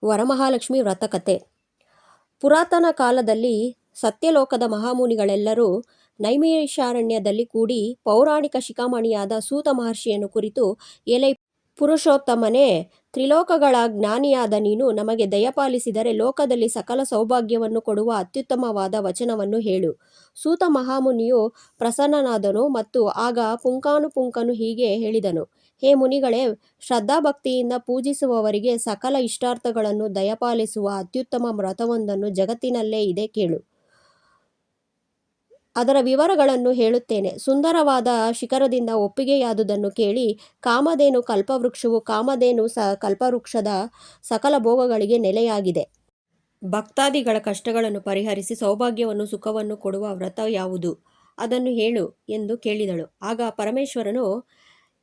ವರಮಹಾಲಕ್ಷ್ಮಿ ವ್ರತಕಥೆ. ಪುರಾತನ ಕಾಲದಲ್ಲಿ ಸತ್ಯಲೋಕದ ಮಹಾಮುನಿಗಳೆಲ್ಲರೂ ನೈಮಿಷಾರಣ್ಯದಲ್ಲಿ ಕೂಡಿ ಪೌರಾಣಿಕ ಶಿಖಾಮಣಿಯಾದ ಸೂತ ಮಹರ್ಷಿಯನ್ನು ಕುರಿತು, ಎಲೈ ಪುರುಷೋತ್ತಮನೇ, ತ್ರಿಲೋಕಗಳ ಜ್ಞಾನಿಯಾದ ನೀನು ನಮಗೆ ದಯಪಾಲಿಸಿದರೆ ಲೋಕದಲ್ಲಿ ಸಕಲ ಸೌಭಾಗ್ಯವನ್ನು ಕೊಡುವ ಅತ್ಯುತ್ತಮವಾದ ವಚನವನ್ನು ಹೇಳು. ಸೂತ ಮಹಾಮುನಿಯು ಪ್ರಸನ್ನನಾದನು ಮತ್ತು ಆಗ ಪುಂಖಾನುಪುಂಖನು ಹೀಗೆ ಹೇಳಿದನು. ಹೇ ಮುನಿಗಳೇ, ಶ್ರದ್ಧಾಭಕ್ತಿಯಿಂದ ಪೂಜಿಸುವವರಿಗೆ ಸಕಲ ಇಷ್ಟಾರ್ಥಗಳನ್ನು ದಯಪಾಲಿಸುವ ಅತ್ಯುತ್ತಮ ವ್ರತವೊಂದನ್ನು ಜಗತ್ತಿನಲ್ಲೇ ಇದೆ, ಕೇಳು. ಅದರ ವಿವರಗಳನ್ನು ಹೇಳುತ್ತೇನೆ. ಸುಂದರವಾದ ಶಿಖರದಿಂದ ಒಪ್ಪಿಗೆಯಾದುದನ್ನು ಕೇಳಿ. ಕಾಮಧೇನು ಕಲ್ಪವೃಕ್ಷವು ಕಾಮಧೇನು ಕಲ್ಪವೃಕ್ಷದ ಸಕಲ ಭೋಗಗಳಿಗೆ ನೆಲೆಯಾಗಿದೆ. ಭಕ್ತಾದಿಗಳ ಕಷ್ಟಗಳನ್ನು ಪರಿಹರಿಸಿ ಸೌಭಾಗ್ಯವನ್ನು ಸುಖವನ್ನು ಕೊಡುವ ವ್ರತ ಯಾವುದು? ಅದನ್ನು ಹೇಳು ಎಂದು ಕೇಳಿದಳು. ಆಗ ಪರಮೇಶ್ವರನು,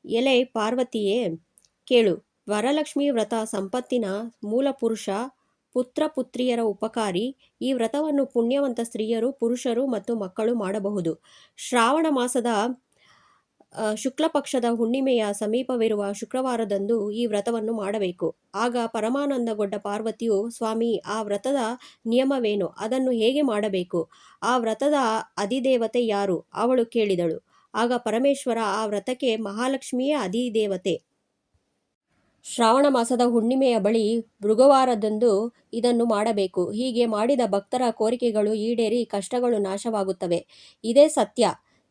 ಎಲೈ ಪಾರ್ವತಿಯೇ, ಕೇಳು. ವರಲಕ್ಷ್ಮಿ ವ್ರತ ಸಂಪತ್ತಿನ ಮೂಲಪುರುಷ, ಪುತ್ರ ಪುತ್ರಿಯರ ಉಪಕಾರಿ. ಈ ವ್ರತವನ್ನು ಪುಣ್ಯವಂತ ಸ್ತ್ರೀಯರು, ಪುರುಷರು ಮತ್ತು ಮಕ್ಕಳು ಮಾಡಬಹುದು. ಶ್ರಾವಣ ಮಾಸದ ಶುಕ್ಲಪಕ್ಷದ ಹುಣ್ಣಿಮೆಯ ಸಮೀಪವಿರುವ ಶುಕ್ರವಾರದಂದು ಈ ವ್ರತವನ್ನು ಮಾಡಬೇಕು. ಆಗ ಪರಮಾನಂದಗೊಂಡ ಪಾರ್ವತಿಯು, ಸ್ವಾಮಿ, ಆ ವ್ರತದ ನಿಯಮವೇನು? ಅದನ್ನು ಹೇಗೆ ಮಾಡಬೇಕು? ಆ ವ್ರತದ ಅಧಿದೇವತೆ ಯಾರು? ಅವಳು ಕೇಳಿದಳು. ಆಗ ಪರಮೇಶ್ವರ, ಆ ವ್ರತಕ್ಕೆ ಮಹಾಲಕ್ಷ್ಮಿಯೇ ಅಧಿದೇವತೆ. ಶ್ರಾವಣ ಮಾಸದ ಹುಣ್ಣಿಮೆಯ ಬಳಿ ಭೃಗುವಾರದಂದು ಇದನ್ನು ಮಾಡಬೇಕು. ಹೀಗೆ ಮಾಡಿದ ಭಕ್ತರ ಕೋರಿಕೆಗಳು ಈಡೇರಿ ಕಷ್ಟಗಳು ನಾಶವಾಗುತ್ತವೆ. ಇದೇ ಸತ್ಯ.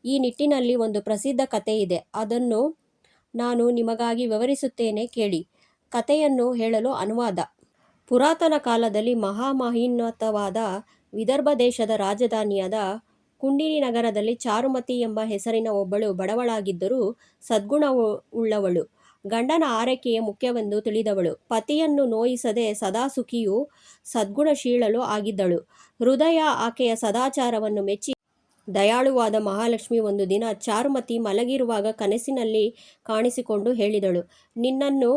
ಈ ನಿಟ್ಟಿನಲ್ಲಿ ಒಂದು ಪ್ರಸಿದ್ಧ ಕಥೆ ಇದೆ. ಅದನ್ನು ನಾನು ನಿಮಗಾಗಿ ವಿವರಿಸುತ್ತೇನೆ, ಕೇಳಿ. ಕಥೆಯನ್ನು ಹೇಳಲು ಅನುವಾದ. ಪುರಾತನ ಕಾಲದಲ್ಲಿ ಮಹಾಮಹಿನ್ನತವಾದ ವಿದರ್ಭ ದೇಶದ ರಾಜಧಾನಿಯಾದ ಕುಂಡಿನಿ ನಗರದಲ್ಲಿ ಚಾರುಮತಿ ಎಂಬ ಹೆಸರಿನ ಒಬ್ಬಳು ಬಡವಳಾಗಿದ್ದರೂ ಸದ್ಗುಣವುಳ್ಳವಳು, ಗಂಡನ ಆರೈಕೆಯೇ ಮುಖ್ಯವೆಂದು ತಿಳಿದವಳು, ಪತಿಯನ್ನು ನೋಯಿಸದೆ ಸದಾ ಸುಖಿಯೂ ಸದ್ಗುಣಶೀಲಳೂ ಆಗಿದ್ದಳು. ಹೃದಯ ಆಕೆಯ ಸದಾಚಾರವನ್ನು ಮೆಚ್ಚಿ ದಯಾಳುವಾದ ಮಹಾಲಕ್ಷ್ಮಿ ಒಂದು ದಿನ ಚಾರುಮತಿ ಮಲಗಿರುವಾಗ ಕನಸಿನಲ್ಲಿ ಕಾಣಿಸಿಕೊಂಡು ಹೇಳಿದಳು. ನಿನ್ನನ್ನು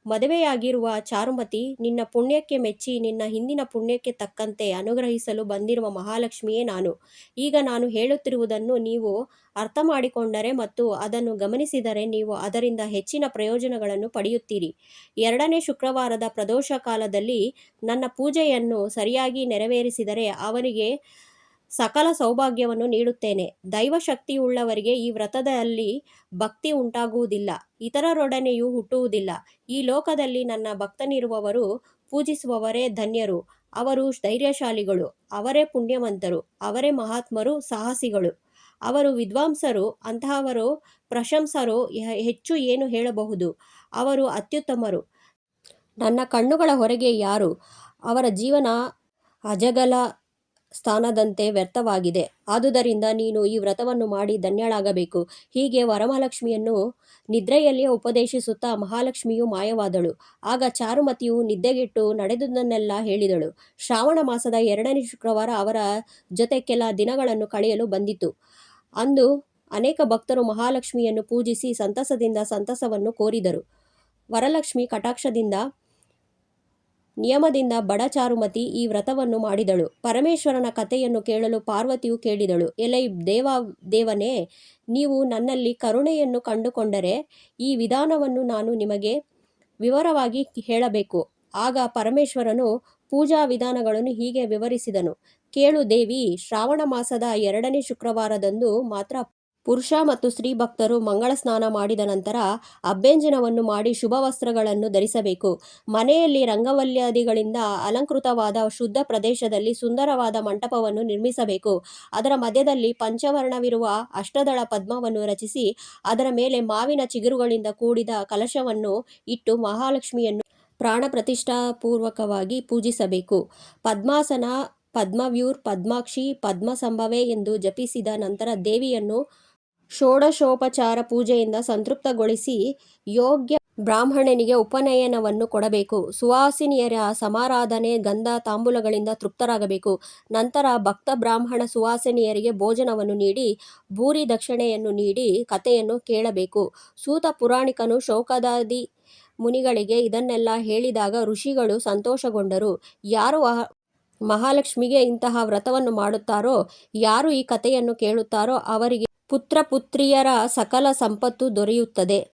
ಮದುವೆಯಾಗಿರುವ ಚಾರುಮತಿ, ನಿನ್ನ ಪುಣ್ಯಕ್ಕೆ ಮೆಚ್ಚಿ ನಿನ್ನ ಹಿಂದಿನ ಪುಣ್ಯಕ್ಕೆ ತಕ್ಕಂತೆ ಅನುಗ್ರಹಿಸಲು ಬಂದಿರುವ ಮಹಾಲಕ್ಷ್ಮಿಯೇ ನಾನು. ಈಗ ನಾನು ಹೇಳುತ್ತಿರುವುದನ್ನು ನೀವು ಅರ್ಥ ಮಾಡಿಕೊಂಡರೆ ಮತ್ತು ಅದನ್ನು ಗಮನಿಸಿದರೆ ನೀವು ಅದರಿಂದ ಹೆಚ್ಚಿನ ಪ್ರಯೋಜನಗಳನ್ನು ಪಡೆಯುತ್ತೀರಿ. 2ನೇ ಶುಕ್ರವಾರದ ಪ್ರದೋಷ ಕಾಲದಲ್ಲಿ ನನ್ನ ಪೂಜೆಯನ್ನು ಸರಿಯಾಗಿ ನೆರವೇರಿಸಿದರೆ ಅವನಿಗೆ ಸಕಲ ಸೌಭಾಗ್ಯವನ್ನು ನೀಡುತ್ತೇನೆ. ದೈವಶಕ್ತಿಯುಳ್ಳವರಿಗೆ ಈ ವ್ರತದಲ್ಲಿ ಭಕ್ತಿ ಉಂಟಾಗುವುದಿಲ್ಲ, ಇತರರೊಡನೆಯೂ ಹುಟ್ಟುವುದಿಲ್ಲ. ಈ ಲೋಕದಲ್ಲಿ ನನ್ನ ಭಕ್ತನಿರುವವರು ಪೂಜಿಸುವವರೇ ಧನ್ಯರು, ಅವರು ಧೈರ್ಯಶಾಲಿಗಳು, ಅವರೇ ಪುಣ್ಯವಂತರು, ಅವರೇ ಮಹಾತ್ಮರು, ಸಾಹಸಿಗಳು, ಅವರು ವಿದ್ವಾಂಸರು, ಅಂತಹವರು ಪ್ರಶಂಸರು, ಹೆಚ್ಚು ಏನು ಹೇಳಬಹುದು, ಅವರು ಅತ್ಯುತ್ತಮರು. ನನ್ನ ಕಣ್ಣುಗಳ ಹೊರಗೆ ಯಾರು? ಅವರ ಜೀವನ ಅಜಗಲ ಸ್ಥಾನದಂತೆ ವ್ಯರ್ಥವಾಗಿದೆ. ಆದುದರಿಂದ ನೀನು ಈ ವ್ರತವನ್ನು ಮಾಡಿ ಧನ್ಯಳಾಗಬೇಕು. ಹೀಗೆ ವರಮಹಾಲಕ್ಷ್ಮಿಯನ್ನು ನಿದ್ರೆಯಲ್ಲಿಯೇ ಉಪದೇಶಿಸುತ್ತಾ ಮಹಾಲಕ್ಷ್ಮಿಯು ಮಾಯವಾದಳು. ಆಗ ಚಾರುಮತಿಯು ನಿದ್ದೆಗೆಟ್ಟು ನಡೆದುದನ್ನೆಲ್ಲ ಹೇಳಿದಳು. ಶ್ರಾವಣ ಮಾಸದ 2ನೇ ಶುಕ್ರವಾರ ಅವರ ಜೊತೆ ಕೆಲ ದಿನಗಳನ್ನು ಕಳೆಯಲು ಬಂದಿತು. ಅಂದು ಅನೇಕ ಭಕ್ತರು ಮಹಾಲಕ್ಷ್ಮಿಯನ್ನು ಪೂಜಿಸಿ ಸಂತಸದಿಂದ ಸಂತಸವನ್ನು ಕೋರಿದರು. ವರಲಕ್ಷ್ಮಿ ಕಟಾಕ್ಷದಿಂದ ನಿಯಮದಿಂದ ಬಡ ಚಾರುಮತಿ ಈ ವ್ರತವನ್ನು ಮಾಡಿದಳು. ಪರಮೇಶ್ವರನ ಕಥೆಯನ್ನು ಕೇಳಲು ಪಾರ್ವತಿಯು ಕೇಳಿದಳು. ಎಲೈ ದೇವನೇ, ನೀವು ನನ್ನಲ್ಲಿ ಕರುಣೆಯನ್ನು ಕಂಡುಕೊಂಡರೆ ಈ ವಿಧಾನವನ್ನು ನಾನು ನಿಮಗೆ ವಿವರವಾಗಿ ಹೇಳಬೇಕು. ಆಗ ಪರಮೇಶ್ವರನು ಪೂಜಾ ವಿಧಾನಗಳನ್ನು ಹೀಗೆ ವಿವರಿಸಿದನು. ಕೇಳು ದೇವಿ. ಶ್ರಾವಣ ಮಾಸದ 2ನೇ ಶುಕ್ರವಾರದಂದು ಮಾತ್ರ ಪುರುಷ ಮತ್ತು ಸ್ತ್ರೀ ಭಕ್ತರು ಮಂಗಳ ಸ್ನಾನ ಮಾಡಿದ ನಂತರ ಅಭ್ಯಂಜನವನ್ನು ಮಾಡಿ ಶುಭ ವಸ್ತ್ರಗಳನ್ನು ಧರಿಸಬೇಕು. ಮನೆಯಲ್ಲಿ ರಂಗವಲ್ಯಾದಿಗಳಿಂದ ಅಲಂಕೃತವಾದ ಶುದ್ಧ ಪ್ರದೇಶದಲ್ಲಿ ಸುಂದರವಾದ ಮಂಟಪವನ್ನು ನಿರ್ಮಿಸಬೇಕು. ಅದರ ಮಧ್ಯದಲ್ಲಿ ಪಂಚವರ್ಣವಿರುವ ಅಷ್ಟದಳ ಪದ್ಮವನ್ನು ರಚಿಸಿ ಅದರ ಮೇಲೆ ಮಾವಿನ ಚಿಗುರುಗಳಿಂದ ಕೂಡಿದ ಕಲಶವನ್ನು ಇಟ್ಟು ಮಹಾಲಕ್ಷ್ಮಿಯನ್ನು ಪ್ರಾಣ ಪ್ರತಿಷ್ಠಾಪೂರ್ವಕವಾಗಿ ಪೂಜಿಸಬೇಕು. ಪದ್ಮಾಸನ, ಪದ್ಮವ್ಯೂರ್, ಪದ್ಮಾಕ್ಷಿ, ಪದ್ಮಸಂಭವೆ ಎಂದು ಜಪಿಸಿದ ನಂತರ ದೇವಿಯನ್ನು ಷೋಡಶೋಪಚಾರ ಪೂಜೆಯಿಂದ ಸಂತೃಪ್ತಗೊಳಿಸಿ ಯೋಗ್ಯ ಬ್ರಾಹ್ಮಣನಿಗೆ ಉಪನಯನವನ್ನು ಕೊಡಬೇಕು. ಸುವಾಸಿನಿಯರ ಸಮಾರಾಧನೆ, ಗಂಧ ತಾಂಬೂಲಗಳಿಂದ ತೃಪ್ತರಾಗಬೇಕು. ನಂತರ ಭಕ್ತ ಬ್ರಾಹ್ಮಣ ಸುವಾಸಿನಿಯರಿಗೆ ಭೋಜನವನ್ನು ನೀಡಿ ಭೂರಿ ದಕ್ಷಿಣೆಯನ್ನು ನೀಡಿ ಕಥೆಯನ್ನು ಕೇಳಬೇಕು. ಸೂತ ಪುರಾಣಿಕನು ಶೌನಕಾದಿ ಮುನಿಗಳಿಗೆ ಇದನ್ನೆಲ್ಲ ಹೇಳಿದಾಗ ಋಷಿಗಳು ಸಂತೋಷಗೊಂಡರು. ಯಾರು ಮಹಾಲಕ್ಷ್ಮಿಗೆ ಇಂತಹ ವ್ರತವನ್ನು ಮಾಡುತ್ತಾರೋ, ಯಾರು ಈ ಕಥೆಯನ್ನು ಕೇಳುತ್ತಾರೋ ಅವರಿಗೆ ಪುತ್ರ ಪುತ್ರಿಯರ ಸಕಲ ಸಂಪತ್ತು ದೊರೆಯುತ್ತದೆ.